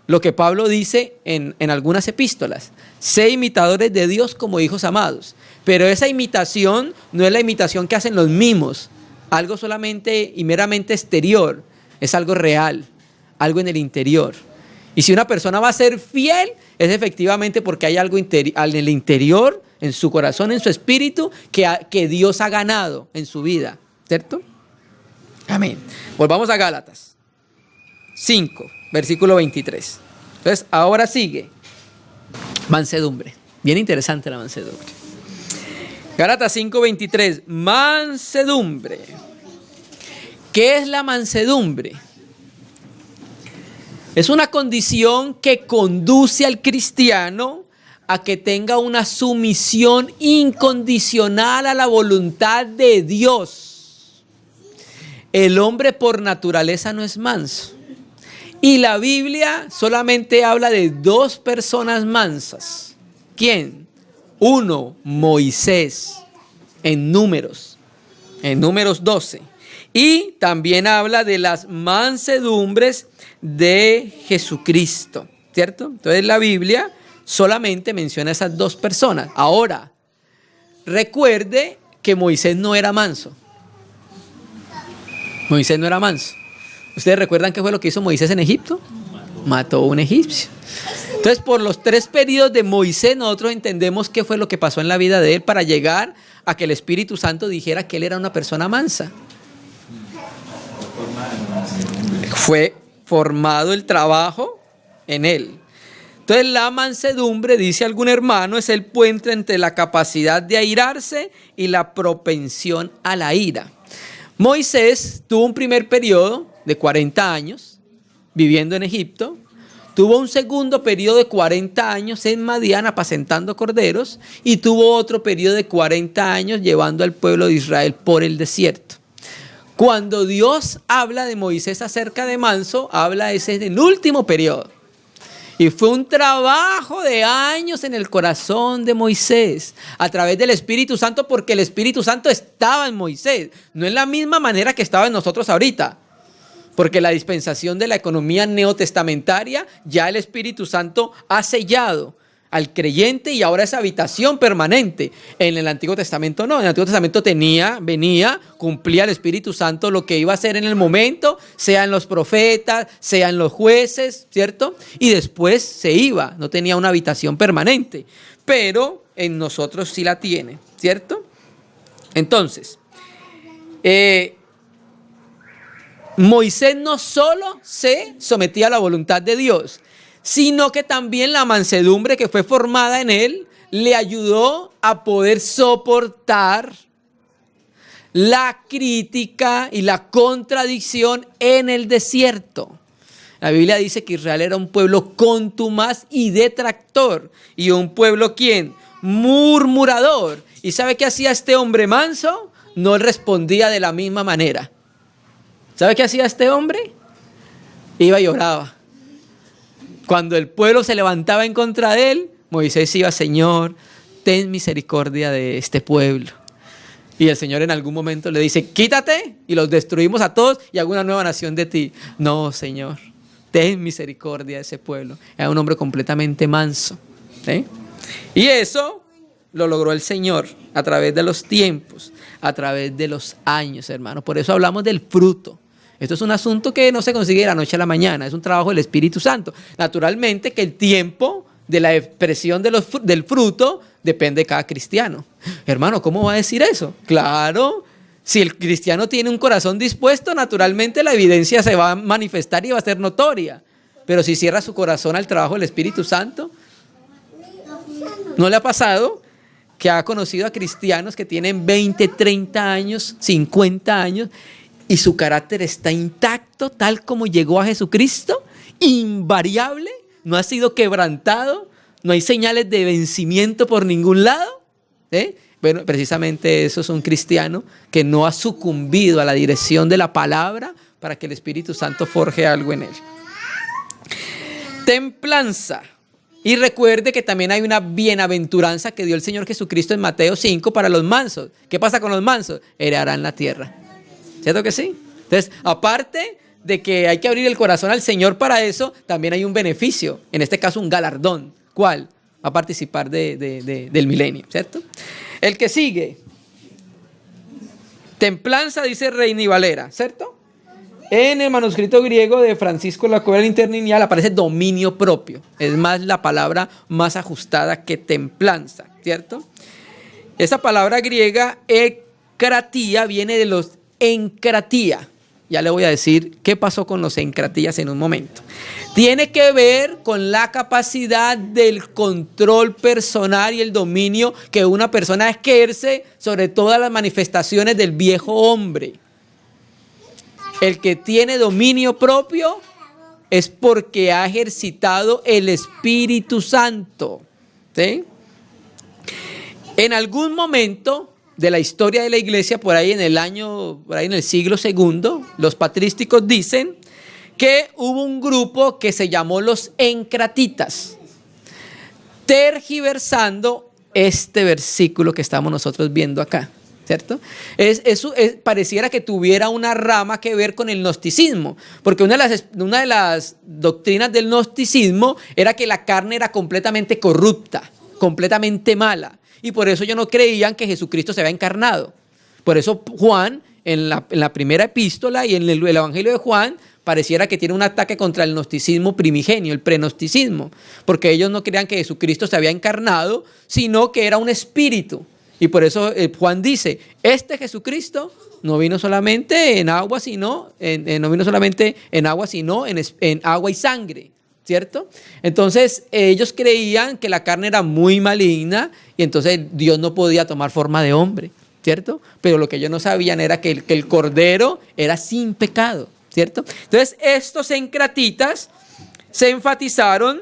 lo que Pablo dice en algunas epístolas: sé imitadores de Dios como hijos amados. Pero esa imitación no es la imitación que hacen los mimos, algo solamente y meramente exterior, es algo real, algo en el interior. Y si una persona va a ser fiel, es efectivamente porque hay algo en el interior, en su corazón, en su espíritu, que Dios ha ganado en su vida, ¿cierto? Amén. Volvamos a Gálatas 5, versículo 23. Entonces, ahora sigue mansedumbre. Bien interesante la mansedumbre. Gálatas 5, 23. Mansedumbre. ¿Qué es la mansedumbre? Es una condición que conduce al cristiano a que tenga una sumisión incondicional a la voluntad de Dios. El hombre por naturaleza no es manso. Y la Biblia solamente habla de dos personas mansas. ¿Quién? Uno, Moisés, en Números 12. Y también habla de las mansedumbres de Jesucristo, ¿cierto? Entonces la Biblia solamente menciona a esas dos personas. Ahora, recuerde que Moisés no era manso. Moisés no era manso. ¿Ustedes recuerdan qué fue lo que hizo Moisés en Egipto? Mató a un egipcio. Entonces, por los 3 periodos de Moisés, nosotros entendemos qué fue lo que pasó en la vida de él para llegar a que el Espíritu Santo dijera que él era una persona mansa. Fue formado el trabajo en él. Entonces, la mansedumbre, dice algún hermano, es el puente entre la capacidad de airarse y la propensión a la ira. Moisés tuvo un primer periodo de 40 años viviendo en Egipto. Tuvo un segundo periodo de 40 años en Madián apacentando corderos. Y tuvo otro periodo de 40 años llevando al pueblo de Israel por el desierto. Cuando Dios habla de Moisés acerca de manso, habla ese del último periodo. Y fue un trabajo de años en el corazón de Moisés, a través del Espíritu Santo, porque el Espíritu Santo estaba en Moisés. No en la misma manera que estaba en nosotros ahorita. Porque la dispensación de la economía neotestamentaria, ya el Espíritu Santo ha sellado al creyente y ahora es habitación permanente. En el Antiguo Testamento no, en el Antiguo Testamento venía, cumplía el Espíritu Santo lo que iba a hacer en el momento, sean los profetas, sean los jueces, ¿cierto? Y después se iba, no tenía una habitación permanente, pero en nosotros sí la tiene, ¿cierto? Entonces, Moisés no solo se sometía a la voluntad de Dios, sino que también la mansedumbre que fue formada en él le ayudó a poder soportar la crítica y la contradicción en el desierto. La Biblia dice que Israel era un pueblo contumaz y detractor, y un pueblo, ¿quién? Murmurador. ¿Y sabe qué hacía este hombre manso? No respondía de la misma manera. ¿Sabe qué hacía este hombre? Iba y oraba. Cuando el pueblo se levantaba en contra de él, Moisés iba: Señor, ten misericordia de este pueblo. Y el Señor en algún momento le dice: quítate y los destruimos a todos y hago una nueva nación de ti. No, Señor, ten misericordia de ese pueblo. Era un hombre completamente manso, ¿sí? Y eso lo logró el Señor a través de los tiempos, a través de los años, hermanos. Por eso hablamos del fruto. Esto es un asunto que no se consigue de la noche a la mañana, es un trabajo del Espíritu Santo. Naturalmente que el tiempo de la expresión del fruto depende de cada cristiano. Hermano, ¿cómo va a decir eso? Claro, si el cristiano tiene un corazón dispuesto, naturalmente la evidencia se va a manifestar y va a ser notoria. Pero si cierra su corazón al trabajo del Espíritu Santo, ¿no le ha pasado que ha conocido a cristianos que tienen 20, 30 años, 50 años, y su carácter está intacto tal como llegó a Jesucristo, invariable, no ha sido quebrantado, no hay señales de vencimiento por ningún lado. Bueno, precisamente eso es un cristiano que no ha sucumbido a la dirección de la palabra para que el Espíritu Santo forje algo en él. Templanza. Y recuerde que también hay una bienaventuranza que dio el Señor Jesucristo en Mateo 5 para los mansos. ¿Qué pasa con los mansos? Heredarán la tierra. ¿Cierto que sí? Entonces, aparte de que hay que abrir el corazón al Señor para eso, también hay un beneficio, en este caso un galardón. ¿Cuál? A participar del milenio, ¿cierto? El que sigue. Templanza, dice Reina y Valera, ¿cierto? En el manuscrito griego de Francisco Lacuela del Interlineal aparece dominio propio. Es más la palabra más ajustada que templanza, ¿cierto? Esa palabra griega, encratía, viene de los encratía. Ya le voy a decir qué pasó con los encratías en un momento. Tiene que ver con la capacidad del control personal y el dominio que una persona ejerce sobre todas las manifestaciones del viejo hombre. El que tiene dominio propio es porque ha ejercitado el Espíritu Santo. ¿Sí? En algún momento de la historia de la iglesia, por ahí en el siglo II, los patrísticos dicen que hubo un grupo que se llamó los encratitas, tergiversando este versículo que estamos nosotros viendo acá, ¿cierto? Pareciera que tuviera una rama que ver con el gnosticismo, porque una de las doctrinas del gnosticismo era que la carne era completamente corrupta, completamente mala, y por eso ellos no creían que Jesucristo se había encarnado. Por eso Juan, en la primera epístola y en el Evangelio de Juan, pareciera que tiene un ataque contra el gnosticismo primigenio, el prenosticiismo, porque ellos no creían que Jesucristo se había encarnado, sino que era un espíritu. Y por eso Juan dice, este Jesucristo no vino solamente en agua, sino en agua y sangre, ¿cierto? Entonces ellos creían que la carne era muy maligna y entonces Dios no podía tomar forma de hombre, ¿cierto? Pero lo que ellos no sabían era que el Cordero era sin pecado, ¿cierto? Entonces estos encratitas se enfatizaron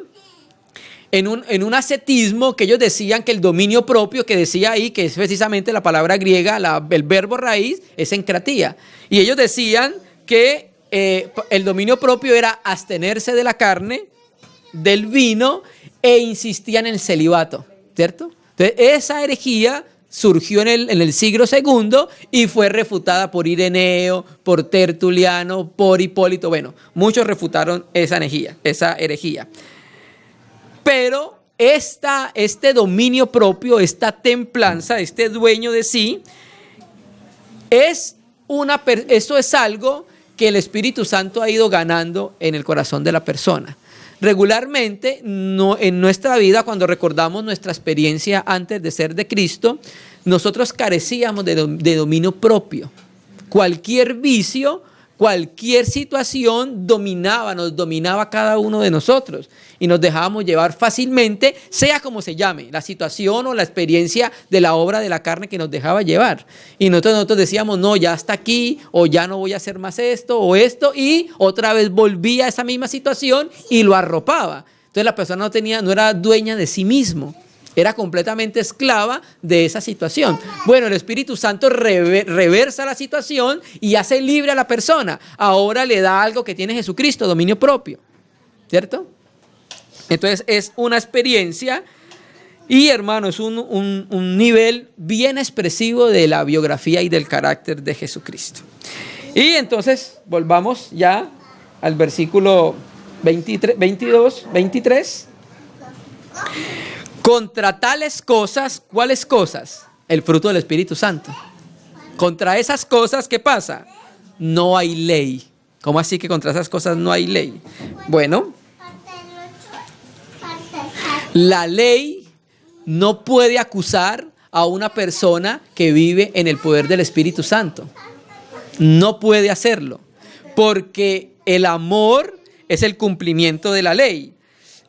en un ascetismo que ellos decían que el dominio propio, que decía ahí, que es precisamente la palabra griega, el verbo raíz, es encratía. Y ellos decían que el dominio propio era abstenerse de la carne, del vino, e insistían en el celibato, ¿cierto? Entonces esa herejía surgió en el siglo II y fue refutada por Ireneo, por Tertuliano, por Hipólito. Bueno, muchos refutaron esa herejía. Pero este dominio propio, esta templanza, este dueño de sí, eso es algo que el Espíritu Santo ha ido ganando en el corazón de la persona. Regularmente, en nuestra vida, cuando recordamos nuestra experiencia antes de ser de Cristo, nosotros carecíamos de dominio propio. Cualquier vicio, cualquier situación nos dominaba cada uno de nosotros y nos dejábamos llevar fácilmente, sea como se llame, la situación o la experiencia de la obra de la carne que nos dejaba llevar. Y nosotros decíamos, no, ya hasta aquí, o ya no voy a hacer más esto o esto, y otra vez volvía a esa misma situación y lo arropaba. Entonces la persona no era dueña de sí mismo. Era completamente esclava de esa situación. Bueno, el Espíritu Santo reversa la situación y hace libre a la persona. Ahora le da algo que tiene Jesucristo, dominio propio, ¿cierto? Entonces es una experiencia y, hermano, es un nivel bien expresivo de la biografía y del carácter de Jesucristo. Y entonces volvamos ya al versículo 23. Contra tales cosas, ¿cuáles cosas? El fruto del Espíritu Santo. Contra esas cosas, ¿qué pasa? No hay ley. ¿Cómo así que contra esas cosas no hay ley? Bueno, la ley no puede acusar a una persona que vive en el poder del Espíritu Santo. No puede hacerlo, porque el amor es el cumplimiento de la ley.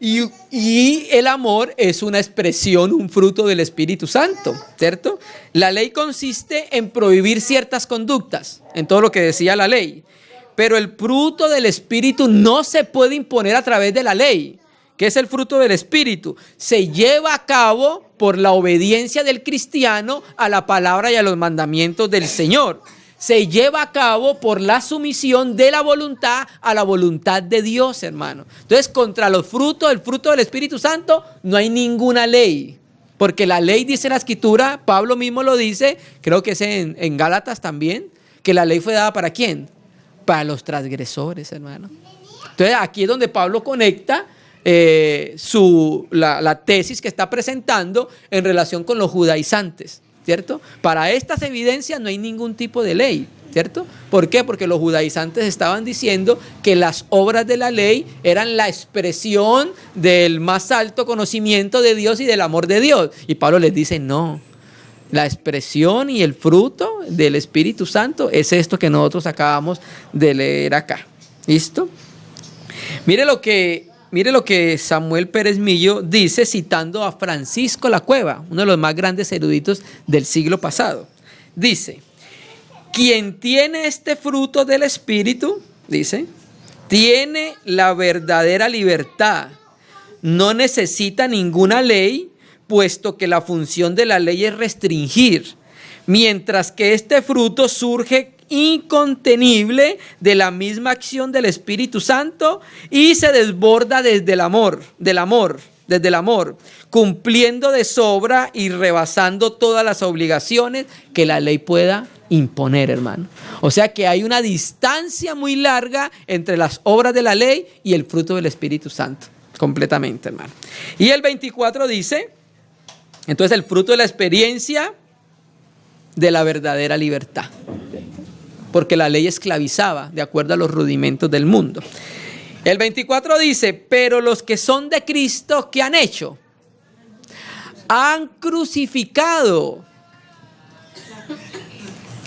Y el amor es una expresión, un fruto del Espíritu Santo, ¿cierto? La ley consiste en prohibir ciertas conductas, en todo lo que decía la ley. Pero el fruto del Espíritu no se puede imponer a través de la ley. ¿Qué es el fruto del Espíritu? Se lleva a cabo por la obediencia del cristiano a la palabra y a los mandamientos del Señor. Se lleva a cabo por la sumisión de la voluntad a la voluntad de Dios, hermano. Entonces, contra los frutos, el fruto del Espíritu Santo, no hay ninguna ley. Porque la ley, dice la Escritura, Pablo mismo lo dice, creo que es en Gálatas también, que la ley fue dada ¿para quién? Para los transgresores, hermano. Entonces, aquí es donde Pablo conecta la tesis que está presentando en relación con los judaizantes, ¿cierto? Para estas evidencias no hay ningún tipo de ley, ¿cierto? ¿Por qué? Porque los judaizantes estaban diciendo que las obras de la ley eran la expresión del más alto conocimiento de Dios y del amor de Dios. Y Pablo les dice, no, la expresión y el fruto del Espíritu Santo es esto que nosotros acabamos de leer acá. ¿Listo? Mire lo que Samuel Pérez Millo dice citando a Francisco La Cueva, uno de los más grandes eruditos del siglo pasado. Dice, quien tiene este fruto del Espíritu, dice, tiene la verdadera libertad, no necesita ninguna ley, puesto que la función de la ley es restringir, mientras que este fruto surge incontenible de la misma acción del Espíritu Santo y se desborda desde el amor, desde el amor, cumpliendo de sobra y rebasando todas las obligaciones que la ley pueda imponer, hermano. O sea que hay una distancia muy larga entre las obras de la ley y el fruto del Espíritu Santo, completamente, hermano. Y el 24 dice, entonces el fruto de la experiencia de la verdadera libertad. Porque la ley esclavizaba de acuerdo a los rudimentos del mundo. El 24 dice, pero los que son de Cristo, ¿qué han hecho? Han crucificado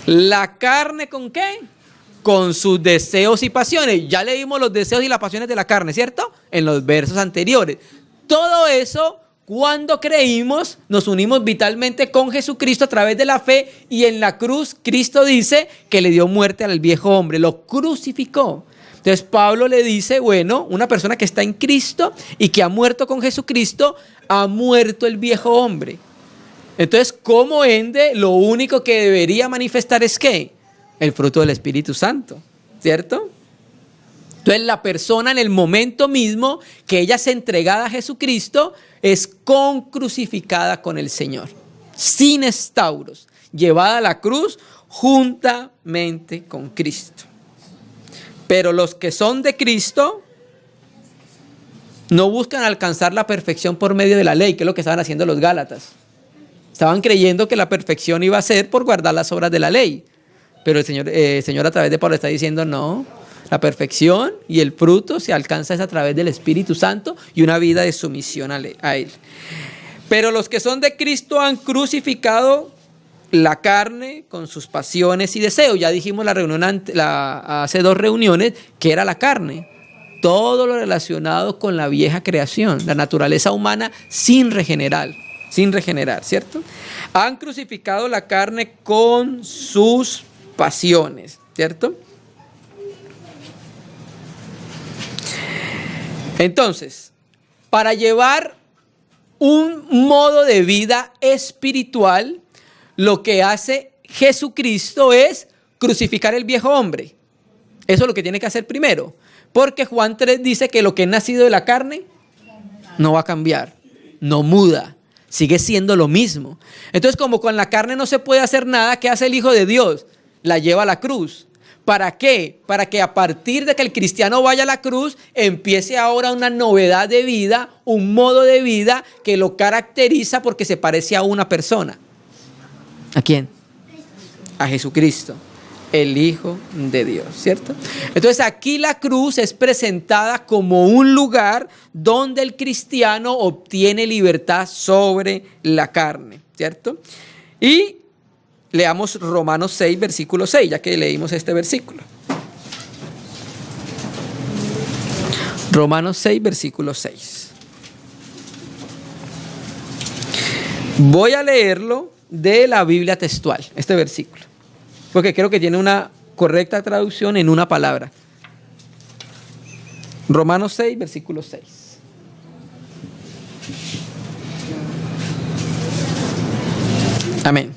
la carne ¿con qué? Con sus deseos y pasiones. Ya leímos los deseos y las pasiones de la carne, ¿cierto? En los versos anteriores. Todo eso, cuando creímos, nos unimos vitalmente con Jesucristo a través de la fe y en la cruz Cristo dice que le dio muerte al viejo hombre, lo crucificó. Entonces Pablo le dice, bueno, una persona que está en Cristo y que ha muerto con Jesucristo, ha muerto el viejo hombre. Entonces, como ende, lo único que debería manifestar es ¿qué? El fruto del Espíritu Santo, ¿cierto? Entonces la persona en el momento mismo que ella es entregada a Jesucristo es crucificada con el Señor, sin estauros, llevada a la cruz juntamente con Cristo. Pero los que son de Cristo no buscan alcanzar la perfección por medio de la ley, que es lo que estaban haciendo los Gálatas. Estaban creyendo que la perfección iba a ser por guardar las obras de la ley. Pero el Señor a través de Pablo está diciendo no. La perfección y el fruto se alcanza a través del Espíritu Santo y una vida de sumisión a Él. Pero los que son de Cristo han crucificado la carne con sus pasiones y deseos. Ya dijimos hace 2 reuniones que era la carne. Todo lo relacionado con la vieja creación, la naturaleza humana sin regenerar, ¿cierto? Han crucificado la carne con sus pasiones, ¿cierto? Entonces, para llevar un modo de vida espiritual, lo que hace Jesucristo es crucificar el viejo hombre. Eso es lo que tiene que hacer primero. Porque Juan 3 dice que lo que es nacido de la carne no va a cambiar, no muda, sigue siendo lo mismo. Entonces, como con la carne no se puede hacer nada, ¿qué hace el Hijo de Dios? La lleva a la cruz. ¿Para qué? Para que a partir de que el cristiano vaya a la cruz, empiece ahora una novedad de vida, un modo de vida que lo caracteriza porque se parece a una persona. ¿A quién? A Jesucristo, el Hijo de Dios, ¿cierto? Entonces aquí la cruz es presentada como un lugar donde el cristiano obtiene libertad sobre la carne, ¿cierto? Y leamos Romanos 6, versículo 6, ya que leímos este versículo. Romanos 6, versículo 6. Voy a leerlo de la Biblia textual, este versículo, porque creo que tiene correcta traducción en una palabra. Romanos 6, versículo 6. Amén.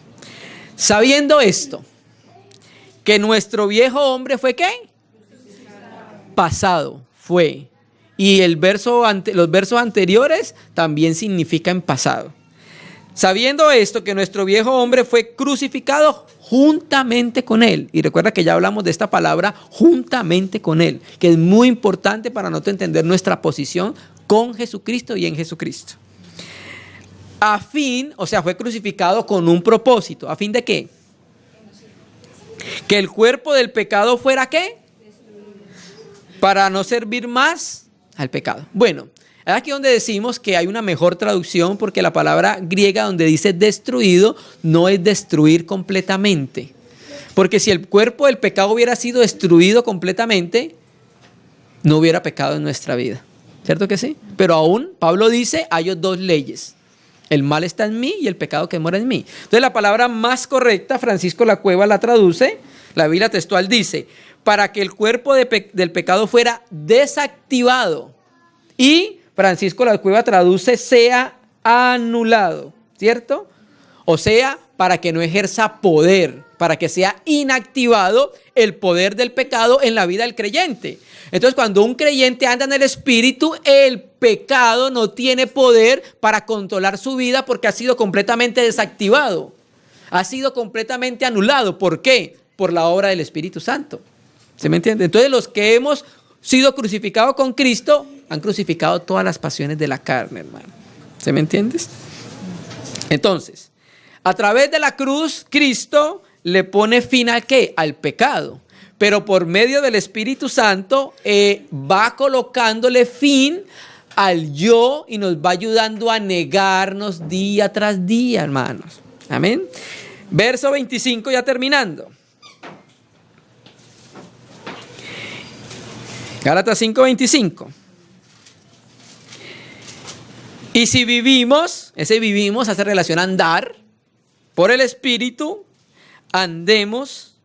Sabiendo esto, que nuestro viejo hombre fue ¿qué? Pasado, fue. Y los versos anteriores también significan pasado. Sabiendo esto, que nuestro viejo hombre fue crucificado juntamente con él. Y recuerda que ya hablamos de esta palabra, juntamente con él, que es muy importante para nosotros entender nuestra posición con Jesucristo y en Jesucristo. A fin, o sea, fue crucificado con un propósito. ¿A fin de qué? Que el cuerpo del pecado fuera ¿qué? Para no servir más al pecado. Bueno, es aquí donde decimos que hay una mejor traducción, porque la palabra griega donde dice destruido no es destruir completamente. Porque si el cuerpo del pecado hubiera sido destruido completamente, no hubiera pecado en nuestra vida. ¿Cierto que sí? Pero aún Pablo dice, hay dos leyes. El mal está en mí y el pecado que mora en mí. Entonces la palabra más correcta, Francisco La Cueva la traduce, la Biblia textual dice, para que el cuerpo del pecado fuera desactivado. Y Francisco La Cueva traduce sea anulado, ¿cierto? O sea, para que no ejerza poder, para que sea inactivado el poder del pecado en la vida del creyente. Entonces, cuando un creyente anda en el Espíritu, el pecado no tiene poder para controlar su vida porque ha sido completamente desactivado. Ha sido completamente anulado. ¿Por qué? Por la obra del Espíritu Santo. ¿Se me entiende? Entonces, los que hemos sido crucificados con Cristo han crucificado todas las pasiones de la carne, hermano. ¿Se me entiendes? Entonces, a través de la cruz, Cristo le pone fin ¿al qué? Al pecado. Pero por medio del Espíritu Santo va colocándole fin al yo y nos va ayudando a negarnos día tras día, hermanos. Amén. Verso 25, ya terminando. Gálatas 5:25. Y si vivimos, ese vivimos hace relación a andar por el Espíritu, andemos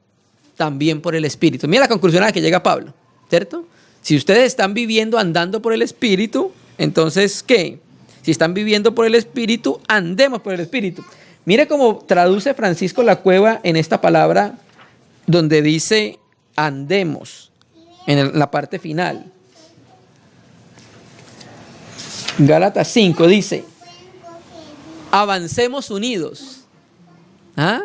también por el Espíritu. Mira la conclusión a la que llega Pablo, ¿cierto? Si ustedes están viviendo andando por el Espíritu, entonces, ¿qué? Si están viviendo por el Espíritu, andemos por el Espíritu. Mire cómo traduce Francisco La Cueva en esta palabra donde dice andemos, en la parte final. Gálatas 5 dice, avancemos unidos. ¿Ah?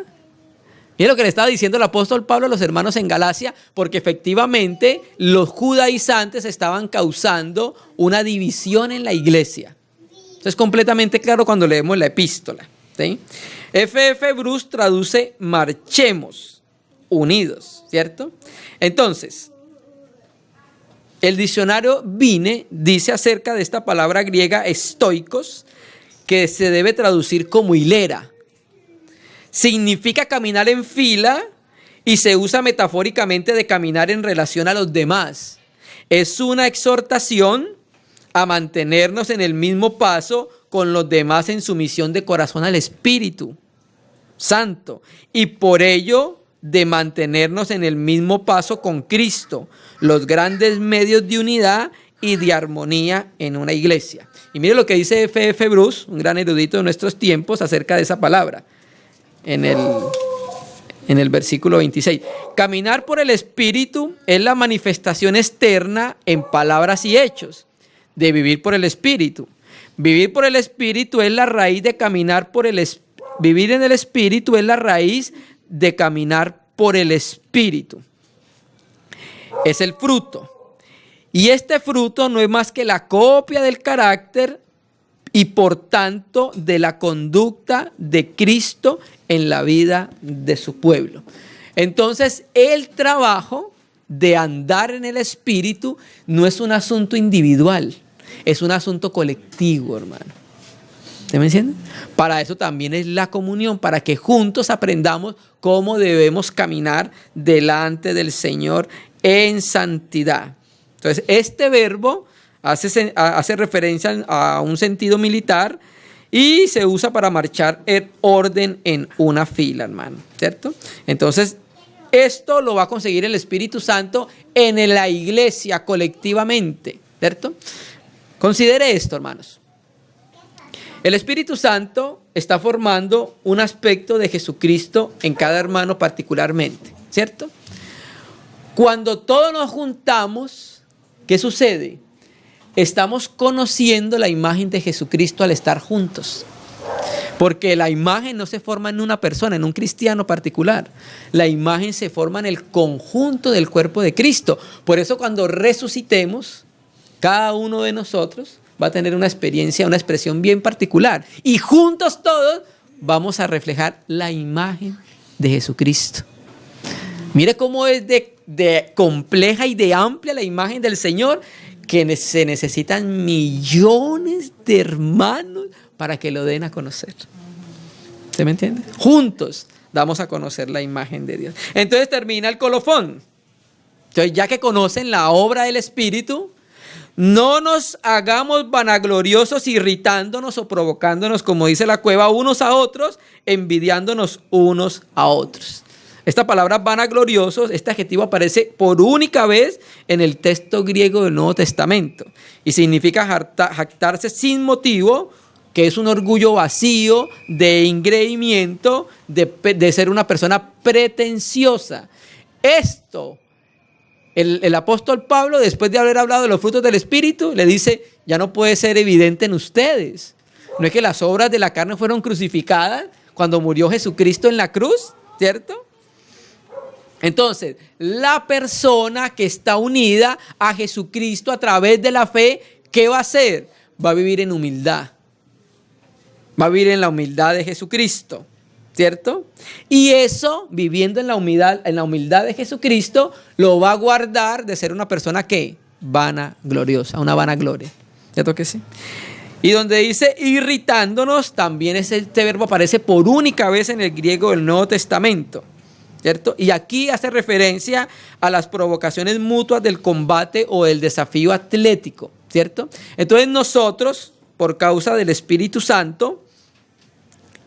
Y es lo que le estaba diciendo el apóstol Pablo a los hermanos en Galacia, porque efectivamente los judaizantes estaban causando una división en la iglesia. Eso es completamente claro cuando leemos la epístola, ¿sí? F.F. Bruce traduce marchemos unidos, ¿cierto? Entonces, el diccionario Vine dice acerca de esta palabra griega estoicos que se debe traducir como hilera. Significa caminar en fila y se usa metafóricamente de caminar en relación a los demás. Es una exhortación a mantenernos en el mismo paso con los demás en sumisión de corazón al Espíritu Santo y por ello de mantenernos en el mismo paso con Cristo, los grandes medios de unidad y de armonía en una iglesia. Y mire lo que dice F.F. Bruce, un gran erudito de nuestros tiempos, acerca de esa palabra. En el versículo 26. Caminar por el Espíritu es la manifestación externa en palabras y hechos de vivir por el Espíritu. Vivir por el Espíritu es la raíz de caminar por el Espíritu. Vivir en el Espíritu es la raíz de caminar por el Espíritu. Es el fruto. Y este fruto no es más que la copia del carácter y por tanto de la conducta de Cristo en la vida de su pueblo. Entonces, el trabajo de andar en el Espíritu no es un asunto individual, es un asunto colectivo, hermano. ¿Se me entiende? Para eso también es la comunión, para que juntos aprendamos cómo debemos caminar delante del Señor en santidad. Entonces, este verbo hace referencia a un sentido militar y se usa para marchar en orden en una fila, hermano, ¿cierto? Entonces, Esto lo va a conseguir el Espíritu Santo en la iglesia colectivamente, ¿cierto? Considere esto, hermanos. El Espíritu Santo está formando un aspecto de Jesucristo en cada hermano particularmente, ¿cierto? Cuando todos nos juntamos, ¿qué sucede? Estamos conociendo la imagen de Jesucristo al estar juntos. Porque la imagen no se forma en una persona, en un cristiano particular. La imagen se forma en el conjunto del cuerpo de Cristo. Por eso cuando resucitemos, cada uno de nosotros va a tener una experiencia, una expresión bien particular. Y juntos todos vamos a reflejar la imagen de Jesucristo. Mire cómo es de compleja y de amplia la imagen del Señor, que se necesitan millones de hermanos para que lo den a conocer. ¿Se me entiende? Juntos damos a conocer la imagen de Dios. Entonces termina el colofón. Entonces, ya que conocen la obra del Espíritu, no nos hagamos vanagloriosos, irritándonos o provocándonos, como dice la cueva, unos a otros, envidiándonos unos a otros. Esta palabra vanagloriosos, este adjetivo aparece por única vez en el texto griego del Nuevo Testamento y significa jactarse sin motivo, que es un orgullo vacío, de engreimiento, de ser una persona pretenciosa. Esto, el apóstol Pablo, después de haber hablado de los frutos del Espíritu, le dice, ya no puede ser evidente en ustedes. No es que las obras de la carne fueron crucificadas cuando murió Jesucristo en la cruz, ¿cierto? Entonces, la persona que está unida a Jesucristo a través de la fe, ¿qué va a hacer? Va a vivir en humildad. Va a vivir en la humildad de Jesucristo, ¿cierto? Y eso, viviendo en la humildad de Jesucristo, lo va a guardar de ser una persona que vanagloriosa, una vanagloria. ¿Cierto que sí? Y donde dice irritándonos, también este verbo aparece por única vez en el griego del Nuevo Testamento, ¿cierto? Y aquí hace referencia a las provocaciones mutuas del combate o del desafío atlético, ¿cierto? Entonces nosotros, por causa del Espíritu Santo,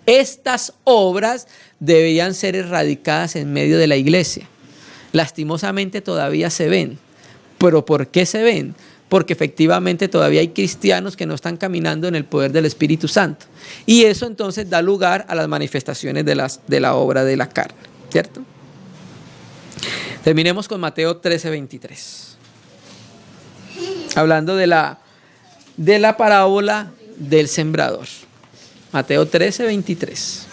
estas obras debían ser erradicadas en medio de la iglesia. Lastimosamente todavía se ven. ¿Pero por qué se ven? Porque efectivamente todavía hay cristianos que no están caminando en el poder del Espíritu Santo. Y eso entonces da lugar a las manifestaciones de la obra de la carne, ¿cierto? Terminemos con Mateo 13:23. Hablando de la parábola del sembrador. Mateo 13:23.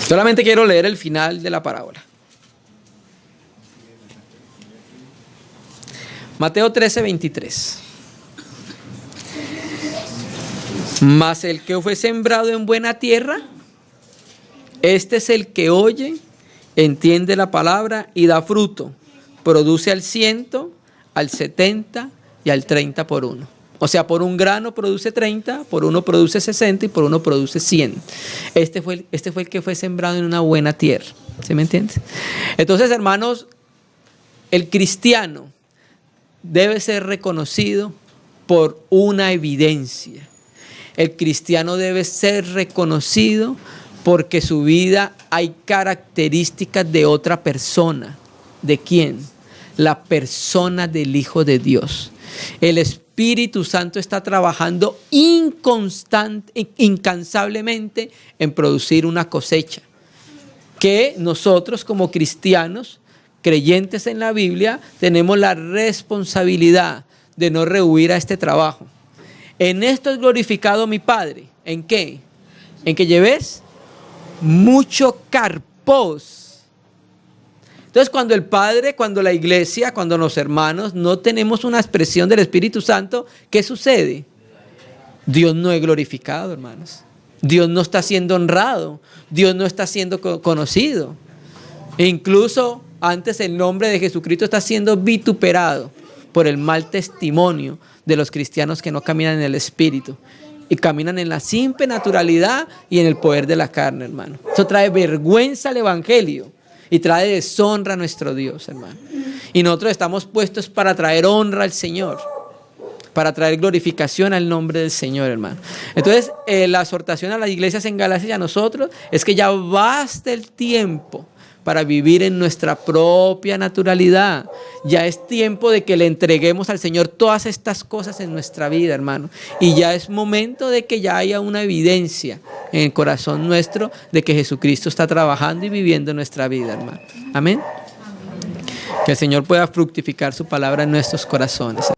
Solamente quiero leer el final de la parábola. Mateo 13:23. Mas el que fue sembrado en buena tierra, este es el que oye, entiende la palabra y da fruto. Produce al 100, al 70 y al 30 por uno. O sea, por un grano produce 30, por uno produce 60 y por uno produce 100. Este fue el que fue sembrado en una buena tierra. ¿Sí me entiendes? Entonces, hermanos, el cristiano debe ser reconocido por una evidencia. El cristiano debe ser reconocido porque su vida hay características de otra persona. ¿De quién? La persona del Hijo de Dios. El Espíritu Santo está trabajando incansablemente en producir una cosecha que nosotros como cristianos, creyentes en la Biblia, tenemos la responsabilidad de no rehuir a este trabajo. En esto es glorificado mi Padre. ¿En qué? En que lleves mucho carpos. Entonces, cuando el Padre, cuando la iglesia, cuando los hermanos no tenemos una expresión del Espíritu Santo, ¿qué sucede? Dios no es glorificado, hermanos. Dios no está siendo honrado. Dios no está siendo conocido. E incluso antes el nombre de Jesucristo está siendo vituperado por el mal testimonio de los cristianos que no caminan en el Espíritu y caminan en la simple naturalidad y en el poder de la carne, hermano. Eso trae vergüenza al Evangelio y trae deshonra a nuestro Dios, hermano. Y nosotros estamos puestos para traer honra al Señor. para traer glorificación al nombre del Señor, hermano. Entonces, la exhortación a las iglesias en Galacia y a nosotros es que ya basta el tiempo para vivir en nuestra propia naturalidad. Ya es tiempo de que le entreguemos al Señor todas estas cosas en nuestra vida, hermano. Y ya es momento de que ya haya una evidencia en el corazón nuestro de que Jesucristo está trabajando y viviendo nuestra vida, hermano. Amén. Que el Señor pueda fructificar su palabra en nuestros corazones.